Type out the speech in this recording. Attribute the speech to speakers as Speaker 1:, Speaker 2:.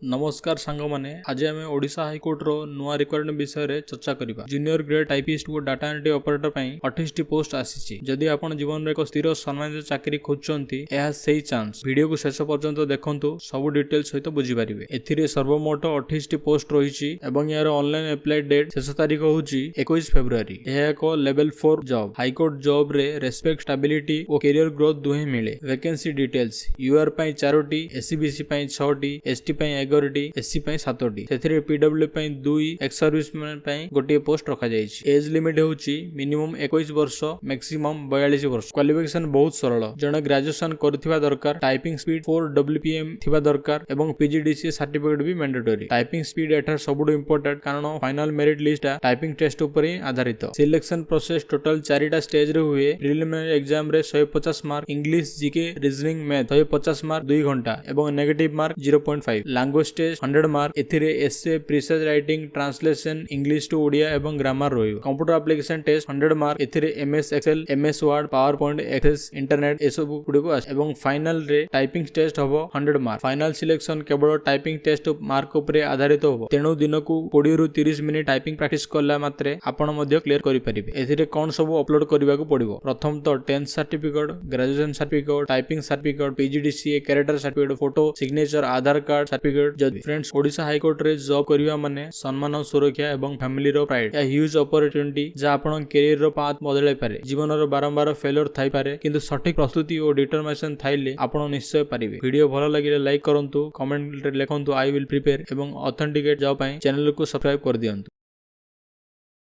Speaker 1: नमस्कार सांग माने आज आम ओडिशा हाईकोर्ट रो नुआ रिक्वायरमेंट विषय रे चर्चा करिबा। जूनियर ग्रेड टाइपिस्ट और डाटा एंट्री ऑपरेटर पई 28 पोस्ट आसीची। जदि आपण जीवन रे एक स्थिर सम्मानित चाकरी खोजचंती एहा सेही चांस। वीडियो को शेष पर्यंत देखंतु सब डिटेल सहित बुझी पारिबे। एथिरे सर्वमोट 28 पोस्ट रहिची एवं यार ऑनलाइन अप्लाई डेट शेष तारीख होची 21 फेब्रुआरी। एहा एक लेवल 4 जॉब। हाईकोर्ट जॉब रे रेस्पेक्ट स्टेबिलिटी और करियर ग्रोथ दुहे मिले। वैकेंसी डिटेल्स यूआर पई 4टी, एससीबीसी पई 6टी, एसटी पई 11टी, एससी पई 7टी। सेथिरे पीडब्ल्यू पई 2, एक्स सर्विसमैन पई गोटे पोस्ट रखा जायछि। एज लिमिट होछि मिनिमम 21 वर्ष, मैक्सिमम 42 वर्ष। क्वालिफिकेशन बहुत सरल। जण ग्रेजुएशन करथिबा दरकार, टाइपिंग स्पीड 4 WPM थिबा दरकार एवं पीजीडीसीए सर्टिफिकेट भी मैंडेटरी। टाइपिंग स्पीड एठार सबुड इंपोर्टेंट कारण final merit list typing test ऊपर ही आधारित। सिलेक्शन प्रोसेस टोटल 4टा स्टेज रे हुए। प्रिलिमिनरी एग्जाम रे 150 mark, English, GK, reasoning, math 150 mark 2 घंटा एवं negative mark 0.5। Language test 100 mark. एथिरे essay, precis writing, translation, English to Odia एवं ग्रामर रहियो। Computer application test 100 mark. एथिरे MS Excel, MS word, PowerPoint, access, internet ए सब गुडी को आसे एवं फाइनल रे टाइपिंग टेस्ट हबो 100 मार्क। फाइनल सिलेक्शन केवल टाइपिंग टेस्ट मार्क ऊपर आधारित होबो। तेणु दिन को 20 रु 30 मिनिट टाइपिंग प्रैक्टिस करला मात्रे आपण मध्ये क्लियर करि परिबे। एथिरे कोन सब अपलोड करबा को पड़िबो। प्रथम तो 10th certificate, graduation certificate, typing certificate, PGDCA, character certificate, photo, signature, Aadhaar card certificate. जदि फ्रेंड्स ओडिशा हाईकोर्ट रे जॉब करिवा माने सम्मान और सुरक्षा एवं फैमिली रो प्राइड। या ह्यूज अपॉर्चुनिटी जा आपण करियर रो पाथ बदलै पारे। जीवन रो बारंबार फेलियर थाई पारे, किंतु सठिक प्रस्तुति और डिटरमिनेशन थाइले आपण निश्चय पारिबे। वीडियो भलो लागिले लाइक करंतु, कमेंट रे लेखंतु आई विल प्रिपेयर एवं ऑथेंटिकेट जॉब पई चैनल को सब्सक्राइब कर दियंतु।